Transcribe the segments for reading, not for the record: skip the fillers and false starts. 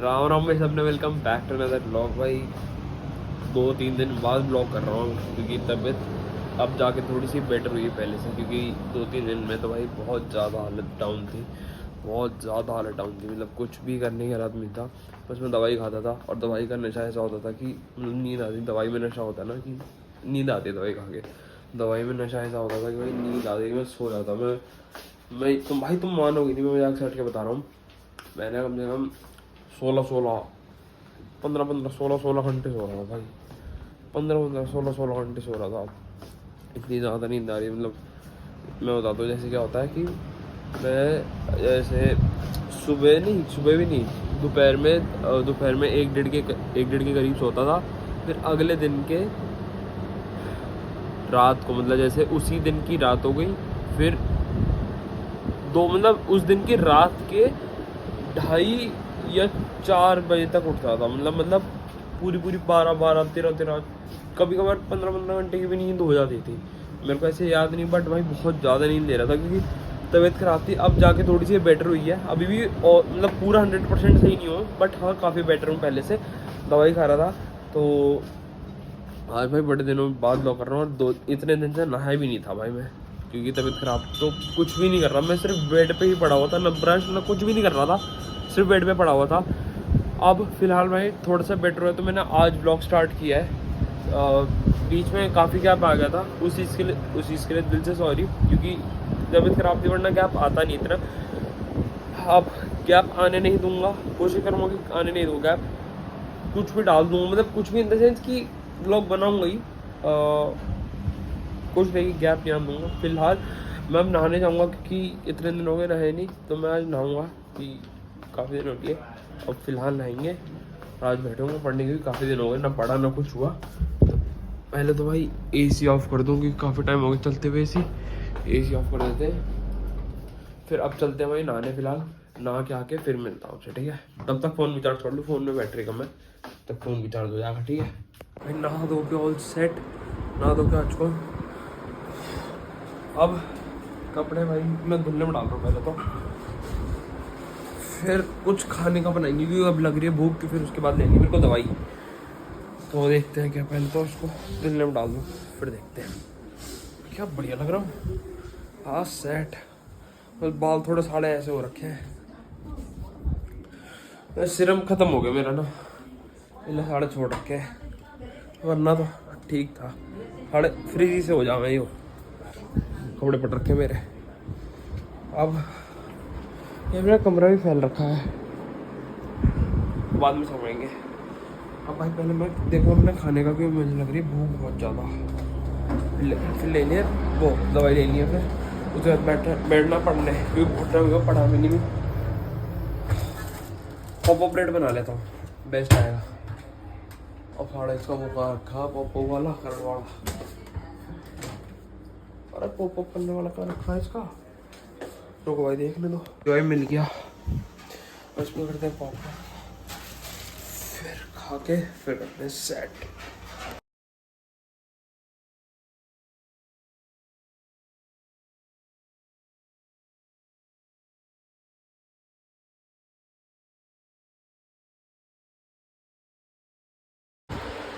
राम राम भाई सबने, welcome back to another blog. भाई 2-3 दिन बाद ब्लॉग कर रहा हूँ क्योंकि तबीयत अब जाके थोड़ी सी बेटर हुई है पहले से, क्योंकि 2-3 दिन में तो भाई बहुत ज़्यादा हालत डाउन थी, बहुत ज़्यादा हालत डाउन थी। मतलब कुछ भी करने की हालत नहीं था, बस मैं दवाई खाता था और दवाई का नशा ऐसा होता था कि नींद आती। दवाई में नशा होता है ना कि नींद आती है दवाई खा के, दवाई में नशा ऐसा होता था कि भाई नींद आती, मैं सो जाता। तुम मानोगे नहीं, मैं मजाक से हट के बता रहा हूँ। मैंने कम से कम 16 घंटे सो रहा था भाई। 16 घंटे सो रहा था। इतनी ज़्यादा नींद आ रही है। मतलब मैं बताता हूँ जैसे क्या होता है कि मैं जैसे सुबह भी नहीं, दोपहर में 1-1:30 के करीब सोता था। फिर अगले दिन के रात को, मतलब जैसे उसी दिन की रात हो गई, फिर मतलब उस दिन की रात के 2:30 या 4 बजे तक उठता था। मतलब पूरी 12-13 कभी कभार 15 घंटे की भी नींद हो जाती थी। मेरे को ऐसे याद नहीं, बट भाई बहुत ज़्यादा नींद ले रहा था क्योंकि तबीयत ख़राब थी। अब जाके थोड़ी सी बेटर हुई है, अभी भी मतलब पूरा 100% सही नहीं हो, बट हाँ काफ़ी बेटर हूँ पहले से। दवाई खा रहा था तो आज भाई बड़े दिनों बाद ब्लॉग कर रहा हूँ। और इतने दिन से नहाया भी नहीं था भाई मैं, क्योंकि तबीयत ख़राब। तो कुछ भी नहीं कर रहा, मैं सिर्फ बेड पे ही पड़ा हुआ था, ना ब्रश ना कुछ भी नहीं कर रहा था, सिर्फ बेड पे पड़ा हुआ था। अब फिलहाल भाई थोड़ा सा बेटर हुआ तो मैंने आज ब्लॉग स्टार्ट किया है। बीच में काफ़ी गैप आ गया था, उस चीज़ के लिए दिल से सॉरी, क्योंकि तबीयत ख़राब थी, वरना गैप आता नहीं इतना। अब गैप आने नहीं दूंगा, कोशिश करूँगा कि आने नहीं दूँ गैप। कुछ भी डाल दूँगा, मतलब कुछ भी इन द सेंस कि ब्लॉग बनाऊँगा ही, कुछ नहीं, गैप नहीं आने दूँगा। फिलहाल मैं अब नहाने जाऊँगा क्योंकि इतने दिन हो गए नहाए नहीं, तो मैं आज नहाऊँगा कि काफ़ी दिन हो गए। अब फिलहाल नहाएंगे और आज बैठूँगा पढ़ने की भी, काफ़ी दिन हो गए ना पढ़ा ना कुछ हुआ। तो पहले तो भाई AC ऑफ़ कर दूँ क्योंकि काफ़ी टाइम हो गया चलते हुए। AC ऑफ़ कर देते हैं, फिर अब चलते हैं भाई नहाने। फिलहाल नहा के आके फिर मिलता हूँ आपसे, ठीक है। तब तक फ़ोन भी चार्ज कर लूँ, फ़ोन में बैटरी कम है, तब फ़ोन भी चार्ज हो जाएगा, ठीक है भाई। नहा धो के ऑल सेट, नहा धो के आ चुका हूँ। अब कपड़े भाई मैं धुलने में डाल रहा हूँ पहले तो, फिर कुछ खाने का बनाएंगे क्योंकि अब लग रही है भूख, फिर उसके बाद लेंगे मेरे को दवाई। तो देखते हैं क्या, पहले तो उसको धुलने में डाल दूँ फिर देखते हैं। क्या बढ़िया लग रहा हूँ, हाँ सेट। बस बाल थोड़े साढ़े ऐसे हो रखे हैं, सिरम ख़त्म हो गया मेरा ना, इसलिए साढ़े छोड़ रखे हैं, वरना तो ठीक था। साढ़े फ्री से हो जाए यो, कपड़े पट रखे मेरे। अब ये मेरा कमरा भी फैल रखा है, बाद में सोएंगे। अब भाई पहले मैं देखो अपने खाने का, क्योंकि मुझे लग रही है भूख बहुत ज़्यादा। फिर लेनी है वो दवाई लेनी है, फिर उसके बाद बैठना पढ़ने, क्योंकि बहुत टाइम हुआ पढ़ा भी नहीं। पॉपो ब्रेड बना लेता हूँ, बेस्ट आएगा। और साढ़े इसका वो का रखा पॉपो वाला करने वाला, अरे पॉप करने वाला का रखा है इसका, तो भाई देखने दो। जो मिल गया बस में करते हैं पॉप, फिर खा के फिर करते हैं सेट।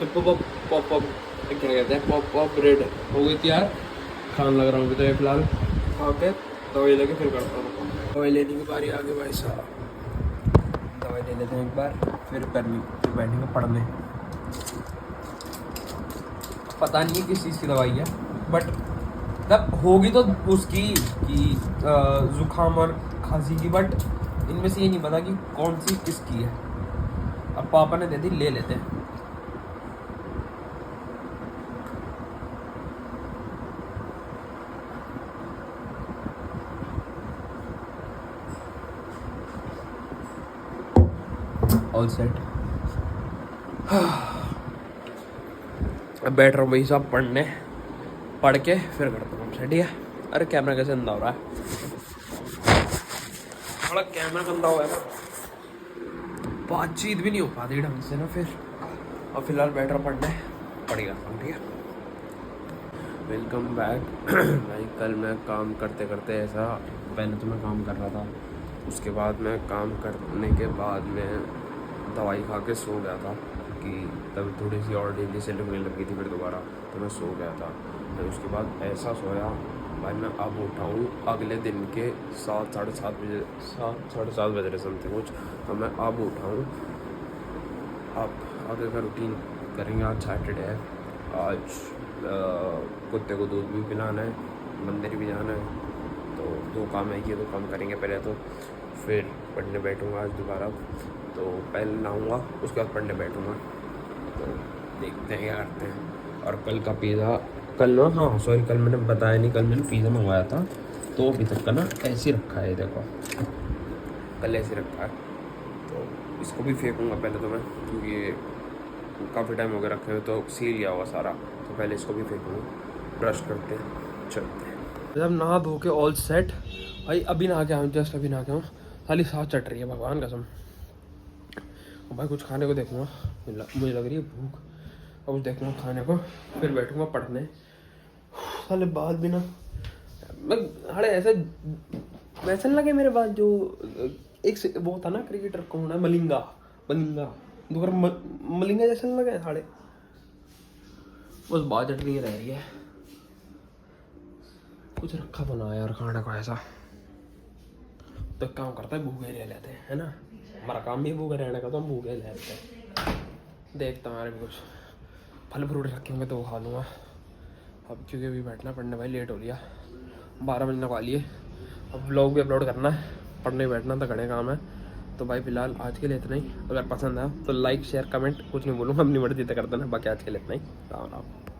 पॉप पॉप पॉप क्या कहते हैं, पॉप पॉप ब्रेड हो गई तैयार, खाने लग रहा हूँ। तो ये फिलहाल खा के दवाई लेके फिर करता हूँ। दवाई लेने की बारी आ गई भाई साहब, दवाई ले लेते हैं एक बार, फिर बैठेंगे पढ़ने। पता नहीं है किस चीज़ की दवाई है, बट तब होगी तो उसकी कि जुकाम और खांसी की, बट इनमें से ये नहीं पता कि कौन सी किसकी है। अब पापा ने दे दी, ले लेते हैं। All set. अब बैठ रहा हूँ भाई साहब पढ़ने, पढ़ के फिर करता हूँ ठीक है। अरे कैमरा कैसे गंदा हो रहा है, थोड़ा कैमरा गंदा हुआ है ना, बातचीत भी नहीं हो पाती ढंग से ना फिर। और फिलहाल बैठ रहा पढ़ने, पढ़ेगा ठीक है। वेलकम बैक भाई। कल मैं काम करते करते ऐसा, पहले तो मैं काम कर रहा था, उसके बाद मैं काम करने के बाद में दवाई खा के सो गया था कि तब थोड़ी सी और डेली से लगने लग गई थी फिर दोबारा, तो मैं सो गया था। फिर उसके बाद ऐसा सोया भाई, मैं अब उठा हूँ अगले दिन के 7 साढ़े 7 बजे, 7 साढ़े 7 बज रहे समथिंग कुछ। तो मैं अब उठा हूँ। अब आगे का रूटीन करेंगे। आज सैटरडे है, आज कुत्ते को दूध भी पिलाना है, मंदिर भी जाना है, तो 2 काम है, ये 2 काम करेंगे पहले। तो फिर पढ़ने बैठूँगा आज दोबारा, तो पहले नहाऊँगा उसके बाद पढ़ने बैठूँगा। तो देखते हैं क्या करते हैं। और कल का पिज़्ज़ा, कल ना, हाँ सॉरी, कल मैंने बताया नहीं, कल मैंने पिज़्ज़ा मंगवाया था, तो अभी तक का ना ऐसे ही रखा है, देखो कल ऐसे रखा है। तो इसको भी फेंकूँगा पहले तो मैं, क्योंकि ये काफ़ी टाइम हो गया रखे हुए, तो सील गया हुआ सारा, तो पहले इसको भी फेंकूँगा। ब्रश करते हैं, चलते हैं। जब नहा धो के ऑल सेट भाई, अभी नहा के आऊँ, जस्ट अभी नहा के आऊँ, खाली सांस चट रही है भगवान कसम। भाई कुछ खाने को देखूँगा, मुझे लग रही है भूख, और कुछ देखूँगा खाने को, फिर बैठूँगा पढ़ने। साले बाल भी ना, मैं हड़े ऐसे वैसे नहीं लगे मेरे बाल, जो एक वो था ना क्रिकेटर, कौन है, मलिंगा दोबारा मलिंगा जैसे नहीं लगे साढ़े, बस बात चटनी रह रही है। कुछ रखा बना यार खाने को ऐसा, तो काम करता है भूखे रह लेते हैं, है ना, हमारा काम भी भूखे रहने का, तो हम भूखे रह लेते हैं। देखता हमारे भी कुछ फल फ्रूट रखे होंगे तो वो खा लूँगा अब, क्योंकि अभी बैठना पढ़ने भाई, लेट हो लिया, 12 बजने वाली है। अब व्लॉग भी अपलोड करना है, पढ़ने बैठना तो घने काम है। तो भाई फिलहाल आज के लिए इतना ही। अगर पसंद आया तो लाइक शेयर कमेंट कुछ नहीं बोलूँगा, अपनी मर्जी तो कर देना। बाकी आज के लिए इतना ही। राम राम।